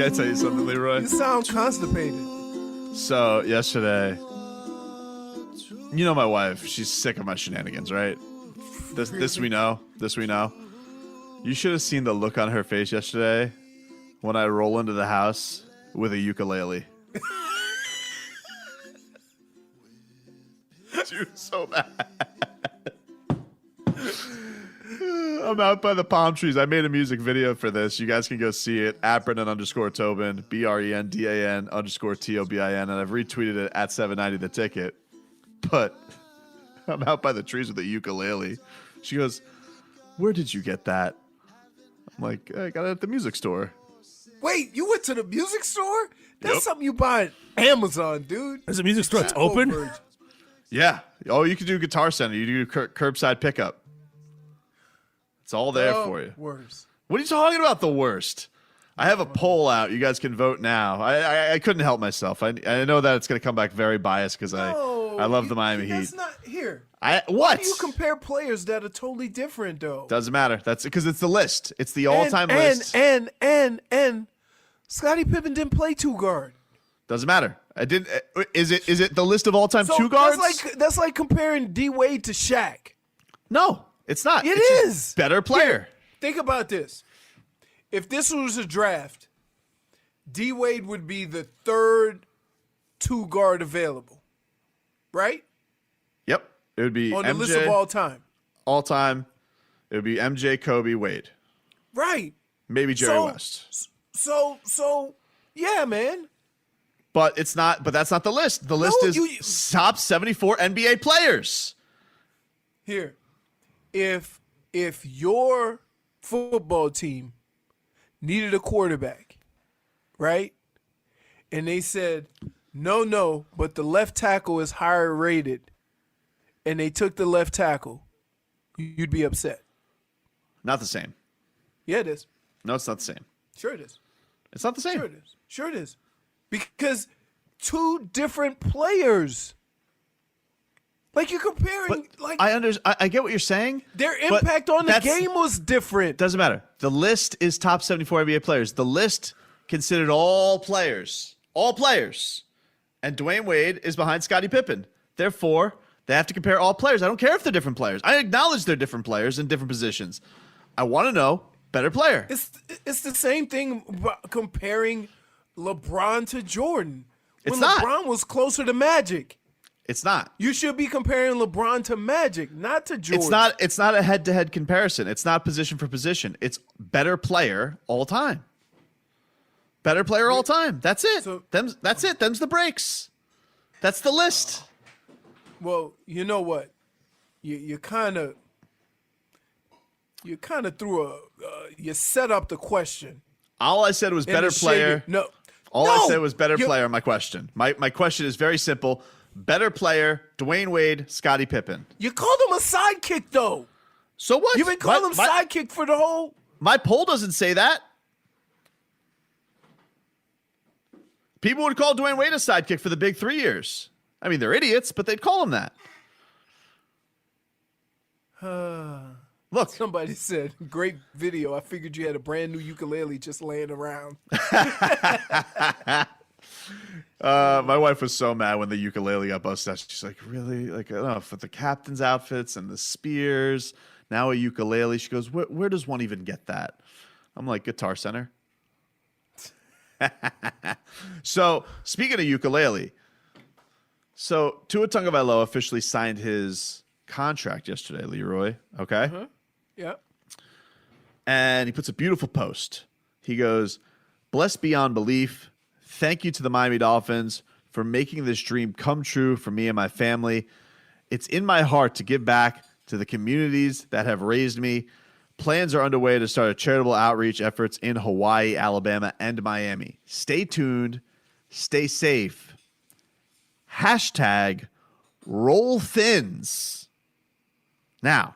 Can I tell you something, Leroy? You sound constipated. So yesterday, you know my wife. She's sick of my shenanigans, right? This we know. This we know. You should have seen the look on her face yesterday when I roll into the house with a ukulele. She was so mad. I'm out by the palm trees. I made a music video for this. You guys can go see it at Brendan_Tobin, BRENDAN_TOBIN, and I've retweeted it at 790 the ticket. But I'm out by the trees with a ukulele. She goes, "Where did you get that?" I'm like, "I got it at the music store." Wait, you went to the music store? That's Yep. something you buy on Amazon, dude. There's a music store. It's open. Yeah. Oh, you can do Guitar Center. You do curbside pickup. It's all there for you. Worse. What are you talking about, the worst? I have a poll out. You guys can vote now. I couldn't help myself. I know that it's going to come back very biased because I love the Miami Heat. That's not here. What? Why do you compare players that are totally different, though? Doesn't matter. That's because it's the list. It's the all-time list. And Scottie Pippen didn't play two guard. Doesn't matter. I didn't. Is it the list of all-time two guards? That's like comparing D Wade to Shaq. No, it's not. It It's is. just better player. Here, think about this. If this was a draft, D Wade would be the third two guard available, right? Yep. It would be On the MJ, list of all time. all time. It would be MJ, Kobe, Wade. Right. Maybe Jerry West. So, yeah, man. But it's not. But that's not the list. The list is top 74 NBA players. Here, if your football team needed a quarterback, right? And they said, no, but the left tackle is higher rated, and they took the left tackle, you'd be upset. Not the same. Yeah, it is. No, it's not the same. Sure it is. It's not the same. Sure it is. Sure it is. Because two different players. Like you're comparing, I get what you're saying. Their impact on the game was different. Doesn't matter. The list is top 74 NBA players. The list considered all players. All players. And Dwayne Wade is behind Scottie Pippen. Therefore, they have to compare all players. I don't care if they're different players. I acknowledge they're different players in different positions. I want to know better player. It's the same thing comparing LeBron to Jordan. It's when not. LeBron was closer to Magic. It's not. You should be comparing LeBron to Magic, not to Jordan. It's not a head-to-head comparison. It's not position for position. It's better player all time. Better player all time. That's it. That's it. Them's the breaks. That's the list. Well, you know what? You kind of threw you set up the question. All I said was better player. I said was better player. My question. My question is very simple. Better player, Dwayne Wade, Scottie Pippen. You called him a sidekick, though. So what? You've been calling him sidekick for the whole. My poll doesn't say that. People would call Dwayne Wade a sidekick for the big 3 years. I mean, they're idiots, but they'd call him that. Look. Somebody said, great video. I figured you had a brand new ukulele just laying around. My wife was so mad when the ukulele got busted out. She's like, really? Like, I don't know, for the captain's outfits and the spears, now a ukulele. She goes, where does one even get that? I'm like, Guitar Center. So, speaking of ukulele, so Tua Tagovailoa officially signed his contract yesterday, Leroy. Okay? Uh-huh. Yeah. And he puts a beautiful post. He goes, "Blessed beyond belief. Thank you to the Miami Dolphins for making this dream come true for me and my family. It's in my heart to give back to the communities that have raised me. Plans are underway to start a charitable outreach efforts in Hawaii, Alabama, and Miami. Stay tuned. Stay safe. Hashtag roll fins." Now.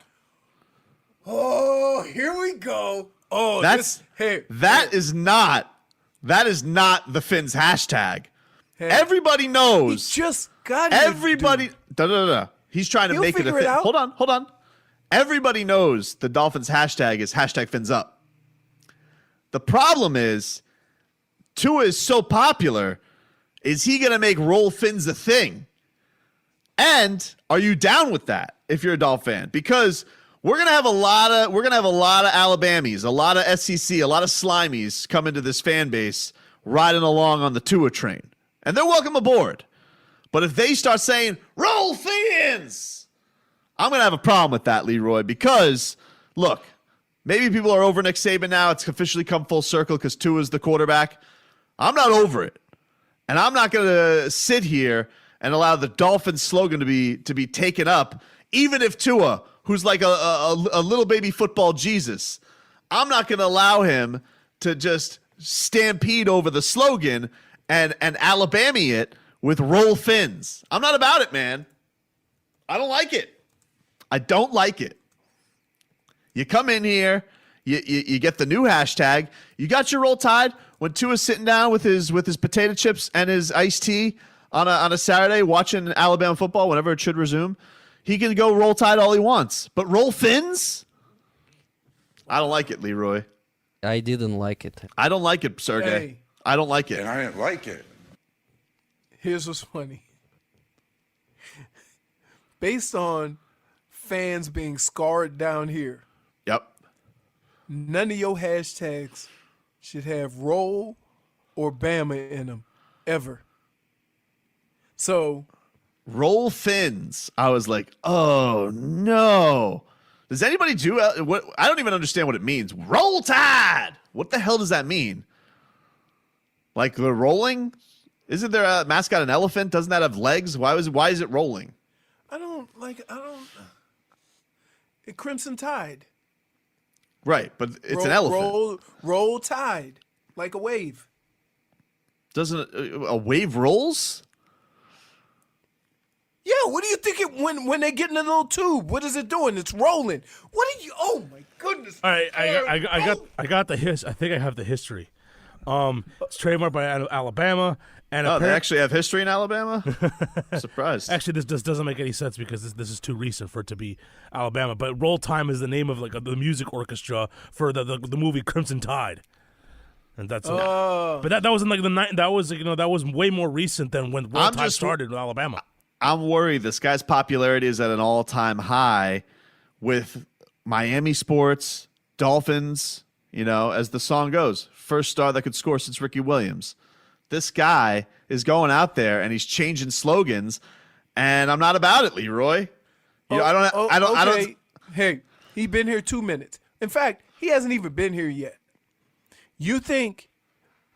Oh, here we go. Oh, that is not the Fins hashtag. Hey, everybody knows. He just got it. Everybody. He's trying to make it a thing. Hold on. Everybody knows the Dolphins hashtag is hashtag Fins up. The problem is Tua is so popular, is he going to make roll fins a thing? And are you down with that if you're a Dolphin fan? Because we're gonna have a lot of Alabamies, a lot of SEC, a lot of Slimies come into this fan base riding along on the Tua train, and they're welcome aboard. But if they start saying roll fins, I'm gonna have a problem with that, Leroy. Because look, maybe people are over Nick Saban now. It's officially come full circle because Tua's the quarterback. I'm not over it, and I'm not gonna sit here and allow the Dolphins slogan to be taken up, even if Tua, who's like a little baby football Jesus, I'm not going to allow him to just stampede over the slogan and Alabama it with roll fins. I'm not about it, man. I don't like it. I don't like it. You come in here, you get the new hashtag. You got your Roll Tide when Tua's sitting down with his potato chips and his iced tea on a Saturday watching Alabama football whenever it should resume. He can go Roll Tide all he wants. But roll fins? I don't like it, Leroy. I didn't like it. I don't like it, Sergey. Hey. I don't like it. And I didn't like it. Here's what's funny. Based on fans being scarred down here, Yep. none of your hashtags should have roll or Bama in them ever. So Roll fins. I was like, oh no. Does anybody do what? I don't even understand what it means. Roll Tide. What the hell does that mean? Like the rolling? Isn't there a mascot an elephant? Doesn't that have legs? Why is it rolling? Crimson Tide. Right, but it's an elephant. Roll Tide. Like a wave. Doesn't a wave rolls? Yeah, what do you think when they get in a little tube? What is it doing? It's rolling. What are you? Oh my goodness! All right, I got the I think I have the history. It's trademarked by Alabama, and they actually have history in Alabama. Surprised. Actually, this doesn't make any sense because this is too recent for it to be Alabama. But Roll Time is the name of like the music orchestra for the movie Crimson Tide. And that's but that was in like that was way more recent than when Roll Tide started in Alabama. I'm worried this guy's popularity is at an all-time high with Miami sports, Dolphins, as the song goes, first star that could score since Ricky Williams. This guy is going out there and he's changing slogans, and I'm not about it, Leroy. I don't. Hey, he been here 2 minutes. In fact, he hasn't even been here yet. You think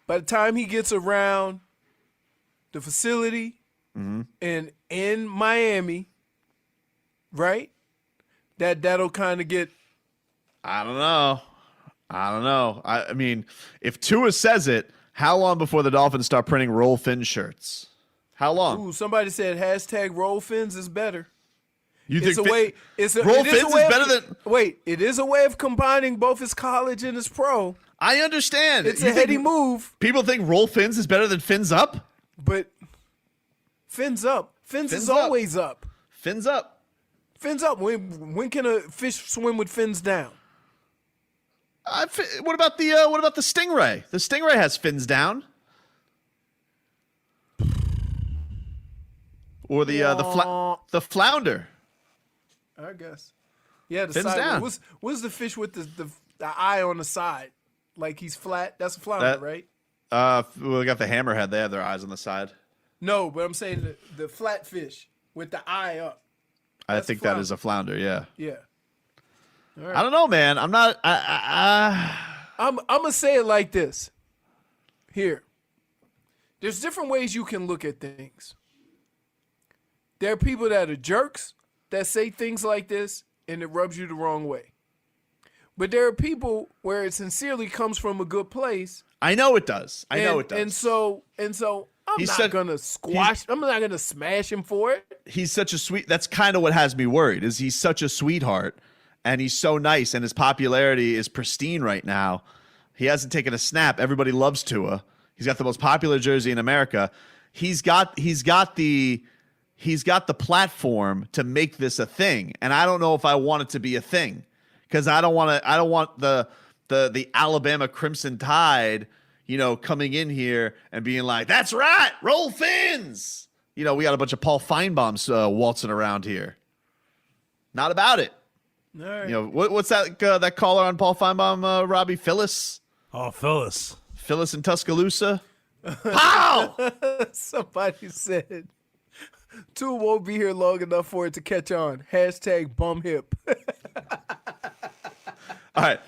by the time he gets around the facility and in Miami, right? That'll kind of get. I don't know. I mean, if Tua says it, how long before the Dolphins start printing roll fin shirts? How long? Ooh, somebody said hashtag roll fins is better. You It's think a way. roll fins is better than? Wait, it is a way of combining both his college and his pro. I understand. It's a heady move. People think roll fins is better than fins up, But fins up. Fins is always up. Fins up. Fins up. When can a fish swim with fins down? What about the stingray? The stingray has fins down. Or the flounder. I guess. Yeah, the Fins side. down. What's the fish with the eye on the side? Like he's flat. That's a flounder, right? We got the hammerhead. They have their eyes on the side. No, but I'm saying the flat fish with the eye up. I think that is a flounder. Yeah. Yeah. All right. I don't know, man. I'm not. I'm gonna say it like this. Here, there's different ways you can look at things. There are people that are jerks that say things like this, and it rubs you the wrong way. But there are people where it sincerely comes from a good place. I know it does. I know it does. And so I'm not gonna smash him for it. He's such a sweet. That's kind of what has me worried. Is he's such a sweetheart, and he's so nice, and his popularity is pristine right now. He hasn't taken a snap. Everybody loves Tua. He's got the most popular jersey in America. He's got the platform to make this a thing, and I don't know if I want it to be a thing because I don't want the Alabama Crimson Tide coming in here and being like, "That's right, roll fins." We got a bunch of Paul Feinbaums waltzing around here. Not about it. All right. What's that caller on Paul Feinbaum, Robbie? Phyllis? Oh, Phyllis. Phyllis in Tuscaloosa? Pow! Somebody said, Tua won't be here long enough for it to catch on. #bum hip. All right.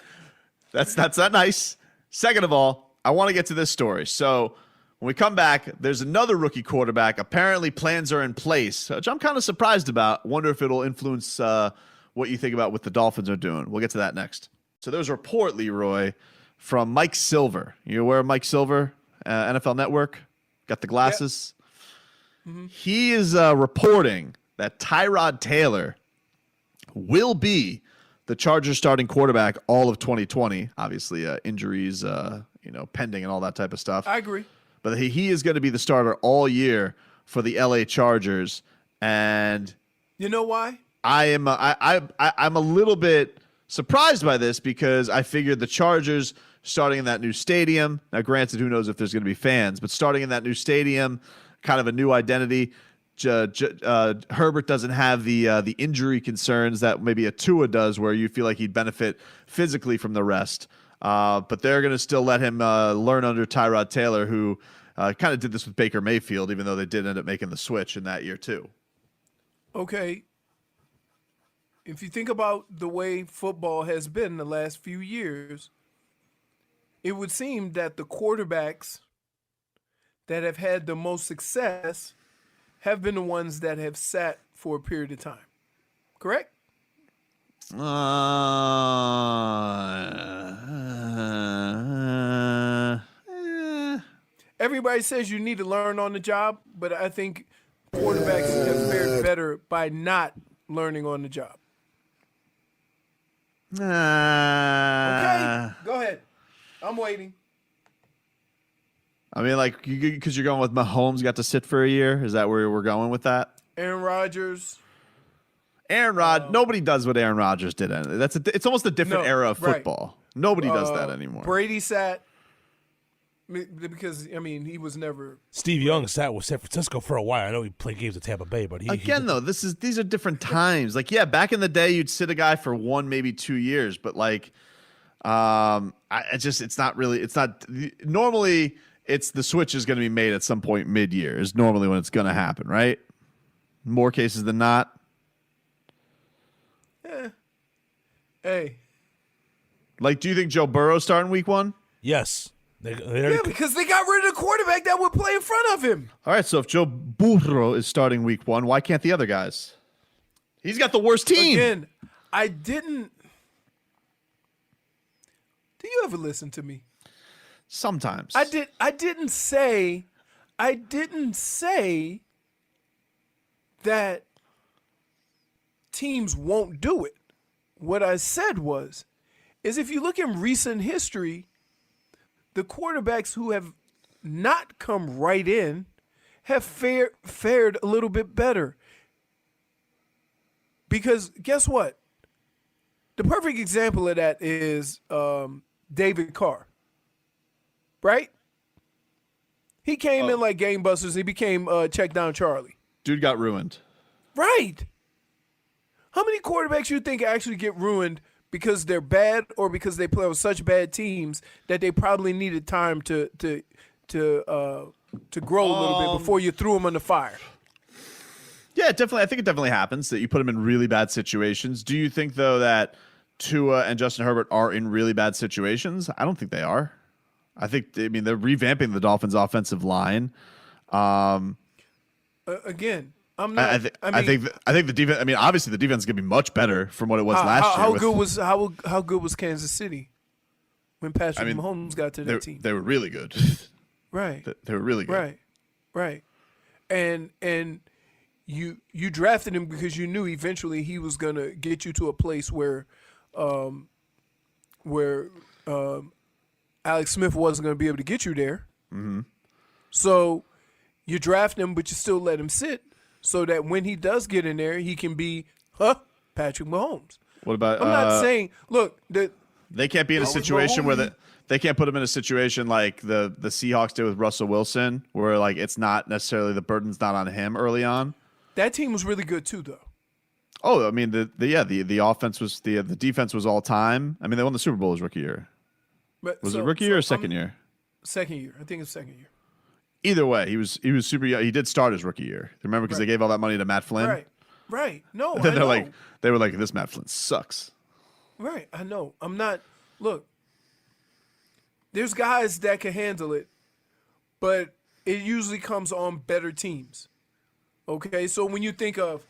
That's not nice. Second of all, I want to get to this story. So when we come back, there's another rookie quarterback. Apparently plans are in place, which I'm kind of surprised about. Wonder if it'll influence what you think about what the Dolphins are doing. We'll get to that next. So there's a report, Leroy, from Mike Silver. You aware of Mike Silver, NFL Network? Got the glasses? Yep. Mm-hmm. He is reporting that Tyrod Taylor will be the Chargers starting quarterback all of 2020. Obviously, injuries, pending and all that type of stuff. I agree. But he is going to be the starter all year for the LA Chargers. And you know why? I'm a little bit surprised by this because I figured the Chargers starting in that new stadium. Now, granted, who knows if there's going to be fans, but starting in that new stadium, kind of a new identity. Herbert doesn't have the injury concerns that maybe a Tua does, where you feel like he'd benefit physically from the rest. But they're going to still let him learn under Tyrod Taylor, who kind of did this with Baker Mayfield, even though they did end up making the switch in that year too. Okay. If you think about the way football has been the last few years, it would seem that the quarterbacks that have had the most success have been the ones that have sat for a period of time. Correct? Everybody says you need to learn on the job, but I think quarterbacks have fared better by not learning on the job. Okay, go ahead. I'm waiting. I mean, like, because you're going with Mahomes got to sit for a year? Is that where we're going with that? Aaron Rodgers. Nobody does what Aaron Rodgers did. It's almost a different era of football. Right. Nobody does that anymore. Brady sat because, he was never. Steve Young sat with San Francisco for a while. I know he played games at Tampa Bay, but these are different times. Like, yeah, back in the day, you'd sit a guy for 1, maybe 2 years, but like, normally it's the switch is going to be made at some point mid-year is normally when it's going to happen, right? More cases than not. Hey. Like, do you think Joe Burrow's starting week 1? Yes. Because they got rid of the quarterback that would play in front of him. All right, so if Joe Burrow is starting week 1, why can't the other guys? He's got the worst team. Again, I didn't. Do you ever listen to me? Sometimes. I didn't say that teams won't do it. What I said is if you look in recent history, the quarterbacks who have not come right in have fared a little bit better. Because guess what? The perfect example of that is David Carr. Right? He came in like gangbusters. He became check down Charlie. Dude got ruined. Right. How many quarterbacks you think actually get ruined because they're bad or because they play with such bad teams that they probably needed time to grow a little bit before you threw them on the fire? Yeah, definitely. I think it definitely happens that you put them in really bad situations. Do you think, though, that Tua and Justin Herbert are in really bad situations? I don't think they are. they're revamping the Dolphins' offensive line. Again, I'm not. I think the defense. Obviously the defense is going to be much better from what it was last year. How good was Kansas City when Patrick Mahomes got to that team? They were really good. Right. They were really good. Right. And you drafted him because you knew eventually he was going to get you to a place where Alex Smith wasn't going to be able to get you there. Mm-hmm. So you draft him, but you still let him sit so that when he does get in there, he can be Patrick Mahomes. What about? I'm not saying. Look, They can't be in a situation where they can't put him in a situation like the Seahawks did with Russell Wilson, where like it's not necessarily the burden's not on him early on. That team was really good too, though. Oh, I mean the offense was the defense was all time. I mean they won the Super Bowl his rookie year. But Was it rookie year or second year? Second year. I think it's second year. Either way, he was super young. He did start his rookie year. Remember because they gave all that money to Matt Flynn. Right. No, And then I know. they were like, this Matt Flynn sucks. Right. I know. I'm not. Look, there's guys that can handle it, but it usually comes on better teams. Okay, so when you think of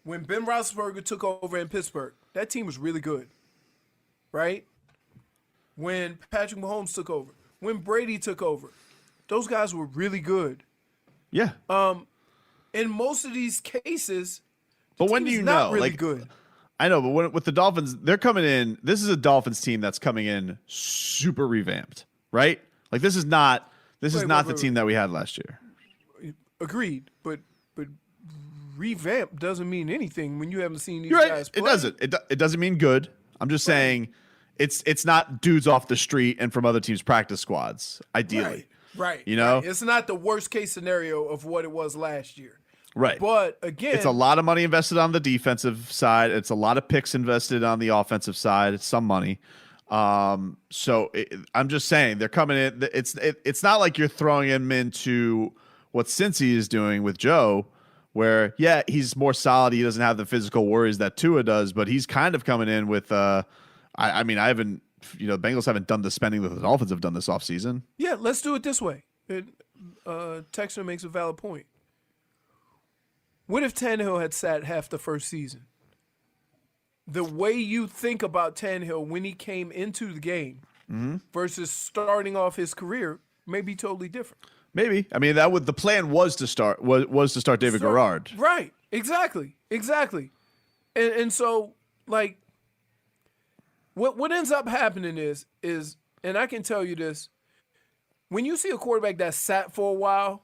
when Ben Roethlisberger took over in Pittsburgh, that team was really good, right? When Patrick Mahomes took over, when Brady took over, those guys were really good. Yeah. In most of these cases, But when do you not know? really Like, good. I know, but with the Dolphins, they're coming in. This is a Dolphins team that's coming in super revamped, right? Like this is not the team that we had last year. Agreed, but revamp doesn't mean anything when you haven't seen these You're right. guys play. It doesn't. It doesn't mean good. I'm just saying, it's not dudes off the street and from other teams' practice squads. Ideally, Right. You know? Right. It's not the worst case scenario of what it was last year. right? But again, It's a lot of money invested on the defensive side. It's a lot of picks invested on the offensive side. It's some money. I'm just saying they're coming in. It's not like you're throwing him into what Cincy is doing with Joe, where he's more solid. He doesn't have the physical worries that Tua does, but he's kind of coming in with. I haven't. The Bengals haven't done the spending that the Dolphins have done this offseason. Yeah, let's do it this way. Texter makes a valid point. What if Tannehill had sat half the first season? The way you think about Tannehill when he came into the game versus starting off his career may be totally different. Maybe. I mean, the plan was to start David Garrard. Right. Exactly. And so like what ends up happening is and I can tell you this, when you see a quarterback that sat for a while,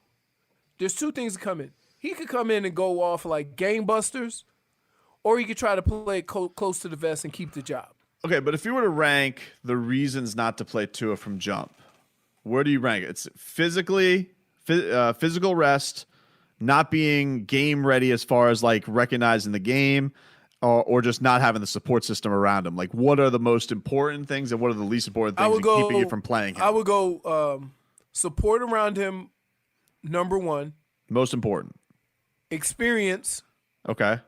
there's two things that come in. He could come in and go off like gangbusters, or he could try to play close to the vest and keep the job. Okay, but if you were to rank the reasons not to play Tua from jump, where do you rank it? It's physical rest, not being game ready as far as like recognizing the game, or just not having the support system around him. Like, what are the most important things and what are the least important things in keeping you from playing him? I would go support around him, number one. Most important. Experience. Okay.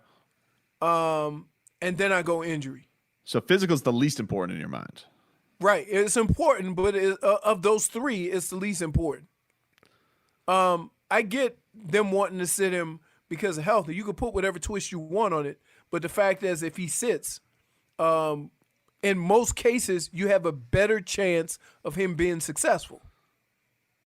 And then I go injury. So physical is the least important in your mind. Right. It's important, but of those three, it's the least important. I get them wanting to sit him because of health. You can put whatever twist you want on it, but the fact is if he sits, in most cases, you have a better chance of him being successful.